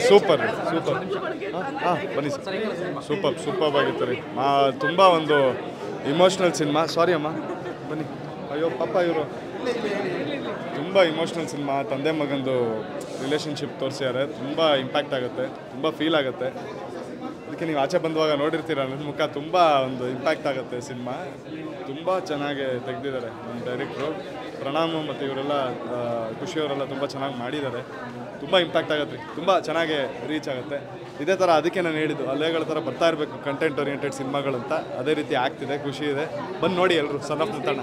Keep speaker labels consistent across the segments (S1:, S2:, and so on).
S1: Super super ಬನ್ನಿ sir super ಆಗಿತ್ತು ರೀ ತುಂಬ ಒಂದು ಇಮೋಷ್ನಲ್ ಸಿನಿಮಾ. ಸಾರಿ ಅಮ್ಮ ಬನ್ನಿ. ಅಯ್ಯೋ ಪಾಪ ಇವರು ತುಂಬ ಇಮೋಷ್ನಲ್ ಸಿನಿಮಾ. ತಂದೆ ಮಗಂದು ರಿಲೇಷನ್ಶಿಪ್ ತೋರಿಸಿದ್ದಾರೆ. ತುಂಬ ಇಂಪ್ಯಾಕ್ಟ್ ಆಗುತ್ತೆ, ತುಂಬ ಫೀಲ್ ಆಗುತ್ತೆ. ಅದಕ್ಕೆ ನೀವು ಆಚೆ ಬಂದುವಾಗ ನೋಡಿರ್ತೀರ ನನ್ನ ಮುಖ ತುಂಬ ಒಂದು ಇಂಪ್ಯಾಕ್ಟ್ ಆಗುತ್ತೆ. ಸಿನಿಮಾ ತುಂಬ ಚೆನ್ನಾಗಿ ತೆಗೆದಿದ್ದಾರೆ ನಮ್ಮ ಡೈರೆಕ್ಟ್ರು ಪ್ರಣಾಮ್ ಮತ್ತು ಇವರೆಲ್ಲ ಖುಷಿಯವರೆಲ್ಲ ತುಂಬ ಚೆನ್ನಾಗಿ ಮಾಡಿದ್ದಾರೆ. ತುಂಬ ಇಂಪ್ಯಾಕ್ಟ್ ಆಗುತ್ತೆ ರೀ, ತುಂಬ ಚೆನ್ನಾಗಿ ರೀಚ್ ಆಗುತ್ತೆ. ಇದೇ ಥರ ಅದಕ್ಕೆ ನಾನು ಹೇಳಿದ್ದು ಅಲೆಗಳ ಥರ ಬರ್ತಾ ಇರಬೇಕು ಕಂಟೆಂಟ್ ಓರಿಯೆಂಟೆಡ್ ಸಿನಿಮಾಗಳಂತ. ಅದೇ ರೀತಿ ಆಗ್ತಿದೆ, ಖುಷಿ ಇದೆ. ಬಂದು ನೋಡಿ ಎಲ್ಲರೂ ಸನ್ ಆಫ್ ತಂಡ.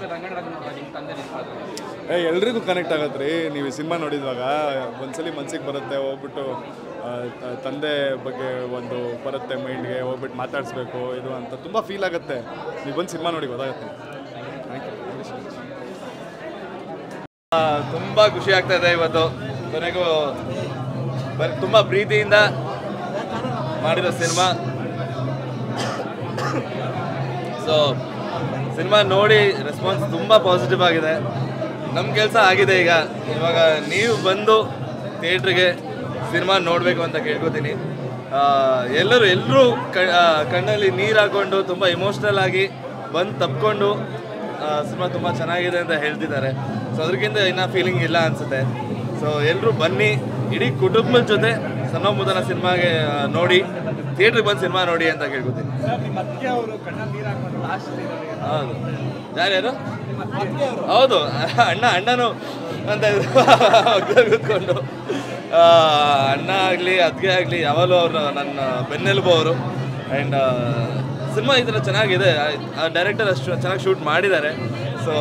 S1: ಎಲ್ರಿಗೂ ಕನೆಕ್ಟ್ ಆಗತ್ತೆ ರೀ. ನೀವು ಈ ಸಿನಿಮಾ ನೋಡಿದಾಗ ಒಂದ್ಸಲಿ ಮನ್ಸಿಗೆ ಬರುತ್ತೆ, ಹೋಗ್ಬಿಟ್ಟು ತಂದೆ ಬಗ್ಗೆ ಒಂದು ಬರುತ್ತೆ ಮೈಂಡ್ಗೆ, ಹೋಗ್ಬಿಟ್ಟು ಮಾತಾಡಿಸ್ಬೇಕು ಇದು ಅಂತ ತುಂಬ ಫೀಲ್ ಆಗುತ್ತೆ. ನೀವು ಬಂದು ಸಿನಿಮಾ ನೋಡಿ ಗೊತ್ತಾಗುತ್ತೆ.
S2: ತುಂಬ ಖುಷಿ ಆಗ್ತಾ ಇದೆ ಇವತ್ತು. ಕೊನೆಗೂ ತುಂಬ ಪ್ರೀತಿಯಿಂದ ಮಾಡಿರೋ ಸಿನಿಮಾ. ಸೊ ಸಿನಿಮಾ ನೋಡಿ ರೆಸ್ಪಾನ್ಸ್ ತುಂಬ ಪಾಸಿಟಿವ್ ಆಗಿದೆ. ನಮ್ಮ ಕೆಲಸ ಆಗಿದೆ. ಇವಾಗ ನೀವು ಬಂದು ಥಿಯೇಟ್ರಿಗೆ ಸಿನಿಮಾ ನೋಡಬೇಕು ಅಂತ ಕೇಳ್ಕೊತೀನಿ. ಎಲ್ಲರೂ ಕಣ್ಣಲ್ಲಿ ನೀರು ಹಾಕ್ಕೊಂಡು ತುಂಬ ಇಮೋಷ್ನಲ್ ಆಗಿ ಬಂದು ತಪ್ಕೊಂಡು ಸಿನಿಮಾ ತುಂಬ ಚೆನ್ನಾಗಿದೆ ಅಂತ ಹೇಳ್ತಿದ್ದಾರೆ. ಸೊ ಅದಕ್ಕಿಂತ ಇನ್ನೂ ಫೀಲಿಂಗ್ ಇಲ್ಲ ಅನಿಸುತ್ತೆ. ಸೊ ಎಲ್ಲರೂ ಬನ್ನಿ, ಇಡೀ ಕುಟುಂಬದ ಜೊತೆ ಸಣ್ಣ ಮುದನ ಸಿನಿಮಾಗೆ ನೋಡಿ, ಥಿಯೇಟ್ರಿಗೆ ಬಂದು ಸಿನಿಮಾ ನೋಡಿ ಅಂತ ಕೇಳ್ಕೊತೀನಿ. ಹೌದು, ಯಾರ್ಯಾರು? ಹೌದು, ಅಣ್ಣನೂ ಅಂತ ಕೂತ್ಕೊಂಡು ಅಣ್ಣ ಆಗಲಿ ಅದ್ಗೆ ಆಗಲಿ ಯಾವಾಗಲೂ ಅವರು ನನ್ನ ಬೆನ್ನೆಲುಬು ಅವರು. ಆ್ಯಂಡ್ ಸಿನಿಮಾ ಈ ಥರ ಚೆನ್ನಾಗಿದೆ. ಆ ಡೈರೆಕ್ಟರ್ ಅಷ್ಟು ಚೆನ್ನಾಗಿ ಶೂಟ್ ಮಾಡಿದ್ದಾರೆ. ಸೊ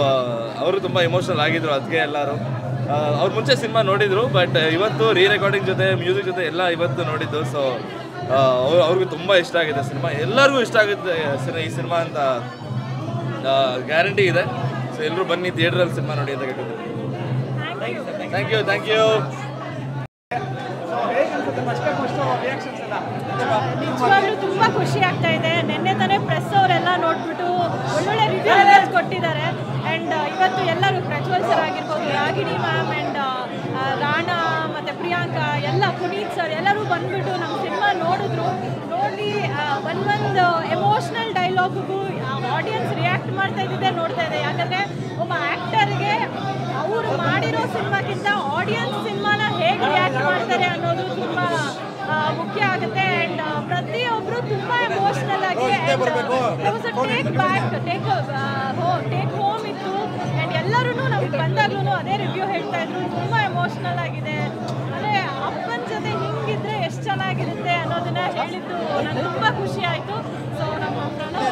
S2: ಅವರು ತುಂಬ ಇಮೋಷ್ನಲ್ ಆಗಿದ್ರು ಅದಕ್ಕೆ ಎಲ್ಲರೂ. ಅವ್ರು ಮುಂಚೆ ಸಿನಿಮಾ ನೋಡಿದರು, ಬಟ್ ಇವತ್ತು ರೀ ರೆಕಾರ್ಡಿಂಗ್ ಜೊತೆ ಮ್ಯೂಸಿಕ್ ಜೊತೆ ಎಲ್ಲ ಇವತ್ತು ನೋಡಿದ್ದು. ಸೊ ಅವ್ರಿಗೂ ತುಂಬ ಇಷ್ಟ ಆಗಿದೆ ಸಿನಿಮಾ. ಎಲ್ಲರಿಗೂ ಇಷ್ಟ ಆಗುತ್ತೆ ಈ ಸಿನಿಮಾ ಅಂತ ಗ್ಯಾರಂಟಿ ಇದೆ. ಸೊ ಎಲ್ಲರೂ ಬನ್ನಿ ಥಿಯೇಟ್ರಲ್ಲಿ ಸಿನಿಮಾ ನೋಡಿ ಅಂತ ಕೇಳ್ತೀನಿ. Thank you.
S3: ನಿಜವಾಗ್ಲೂ ತುಂಬ ಖುಷಿ ಆಗ್ತಾ ಇದೆ. ನಿನ್ನೆ ತಾನೇ ಪ್ರೆಸ್ ಅವರೆಲ್ಲ ನೋಡ್ಬಿಟ್ಟು ಒಳ್ಳೊಳ್ಳೆ ರಿವ್ಯೂ ಕೊಟ್ಟಿದ್ದಾರೆ. ಆ್ಯಂಡ್ ಇವತ್ತು ಎಲ್ಲರೂ ಪ್ರಜ್ವಲ್ ಸರ್ ಆಗಿರ್ಬೋದು, ರಾಗಿಣಿ ಮ್ಯಾಮ್ ಆ್ಯಂಡ್ ರಾಣಾ ಮತ್ತು ಪ್ರಿಯಾಂಕಾ ಎಲ್ಲ, ಪುನೀತ್ ಸರ್ ಎಲ್ಲರೂ ಬಂದ್ಬಿಟ್ಟು ನಮ್ಮ ಸಿನಿಮಾ ನೋಡಿದ್ರು. ನೋಡಿ ಒಂದೊಂದು ಎಮೋಷ್ನಲ್ ಡೈಲಾಗಿಗೂ ಆಡಿಯನ್ಸ್ ರಿಯಾಕ್ಟ್ ಮಾಡ್ತಾ ಇದ್ದಿದ್ದೆ ನೋಡ್ತಾ ಇದೆ. ಯಾಕಂದರೆ ಒಬ್ಬ ಆ್ಯಕ್ಟರ್ಗೆ ಅವರು ಮಾಡಿರೋ ಸಿನಿಮಾಕ್ಕಿಂತ ಆಡಿಯನ್ಸ್ ಸಿನಿಮಾನ ಹೇಗೆ ರಿಯಾಕ್ಟ್ ಮಾಡ್ತಾರೆ ಅನ್ನೋದು ತುಂಬ ಮುಖ್ಯ ಆಗುತ್ತೆ. ಆ್ಯಂಡ್ ಪ್ರತಿಯೊಬ್ಬರು ತುಂಬ ಎಮೋಷ್ನಲ್ ಆಗಿ ಟೇಕ್ ಹೋಮ್ ಇತ್ತು. ಆ್ಯಂಡ್ ಎಲ್ಲರೂ ನಮ್ಗೆ ಬಂದಾಗ್ಲೂ ಅದೇ ರಿವ್ಯೂ ಹೇಳ್ತಾ ಇದ್ರು, ತುಂಬ ಎಮೋಷ್ನಲ್ ಆಗಿದೆ. ಅಂದರೆ ಅಪ್ಪನ ಜೊತೆ ಹಿಂಗಿದ್ರೆ ಎಷ್ಟು ಚೆನ್ನಾಗಿರುತ್ತೆ ಅನ್ನೋದನ್ನ ಹೇಳಿದ್ದು ನನಗೆ ತುಂಬ ಖುಷಿ ಆಯಿತು. ಸೊ ನಮ್ಮ ಪ್ರಣವ್